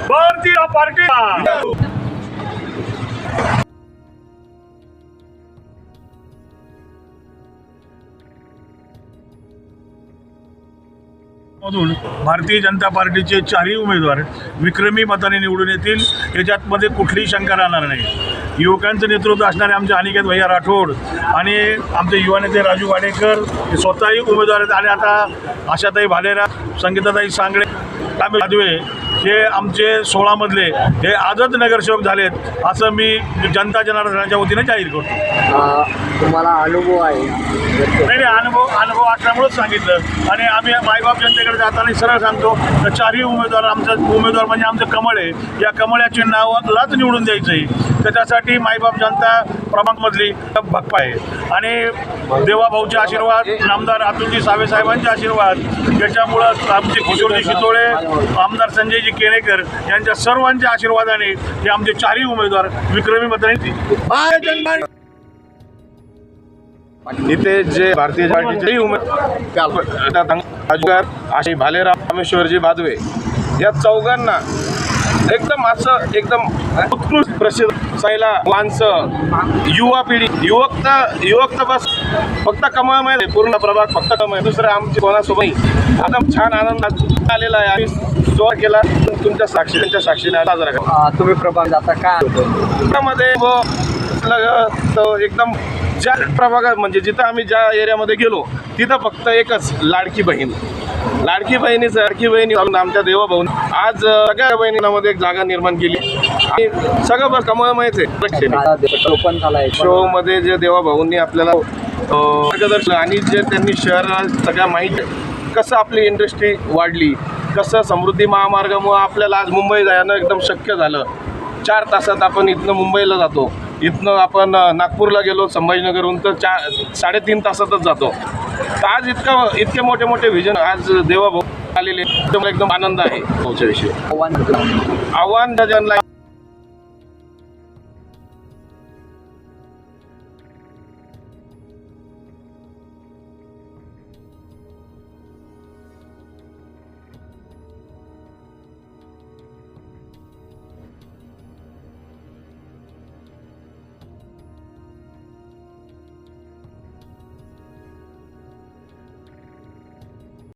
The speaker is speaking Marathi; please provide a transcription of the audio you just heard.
भारतीय पार्टी मधून भारतीय जनता पार्टीचे चारही उमेदवार विक्रमी मताने निवडून येतील याच्यात मध्ये कुठलीही शंका राहणार नाही। युवकांचं नेतृत्व असणारे आमचे अनिकेत भैया राठोड आणि आमचे युवा नेते राजू वाडेकर हे स्वतःही उमेदवार आहेत आणि आता आशाताई भालेरा, संगीताताई सांगळे, भादवे हे आमचे 16 मधले हे आजच नगरसेवक झालेत असं मी जनता जनार्दनाच्या वतीने जाहीर करतो। तुम्हाला अनुभव आहे? नाही, अनुभव असल्यामुळेच सांगितलं आणि आम्ही मायबाप जनतेकडे जाताना सरळ सांगतो तर चारही उमेदवार उमेदवार म्हणजे आमचं कमळ आहे, या कमळाच्या नावालाच निवडून द्यायचं आहे। त्याच्यासाठी मायबाप जनता प्रभागमधली भक्पा आहे आणि देवाभाऊचे आशीर्वाद, नामदार अतुलजी सावे साहेबांचे आशीर्वाद, त्याच्यामुळं आमचे किशोरजी शितोळे, आमदार संजयजी केनेकर यांच्या सर्वांच्या आशीर्वादाने हे आमचे चारही उमेदवार विक्रमी मताने इथे जे भारतीय पार्टीचे उमेदवार अशी भालेराव, रामेश्वरजी भादवे या चौघांना एकदम उत्कृष्ट प्रसिद्ध सायला माणसं, युवा पिढी, युवक तर बस फक्त कमळमय, पूर्ण प्रभाग फक्त कमळ, दुसरं आमची कोणासोबत एकदम छान आनंद आलेला आहे। आम्ही जोर केला तुमच्या साक्षीने साजरा करा। तुम्ही प्रभाग जाता काय मध्ये एकदम ज्या प्रभागात म्हणजे जिथं आम्ही ज्या एरियामध्ये गेलो तिथं फक्त एकच लाडकी बहिणी आमच्या देवाभाऊन आज सगळ्या बहिणींमध्ये एक जागा निर्माण केली आणि सगळं बस कमळमयच आहे। शो मध्ये जे देवाभाऊंनी आपल्याला मार्गदर्शन आणि जे त्यांनी शहरात सगळ्या माहिती कसं आपली इंडस्ट्री वाढली, कसं समृद्धी महामार्गामुळे आपल्याला आज मुंबई जाणं एकदम शक्य झालं। 4 तासात आपण इथनं मुंबईला जातो, इथनं आपण नागपूरला गेलो संभाजीनगरहून तर 3.5 तासातच जातो। तर आज इतके मोठे व्हिजन आज देवाभाऊ आलेले, एकदम आनंद आहे। विषयी आव्हान जनला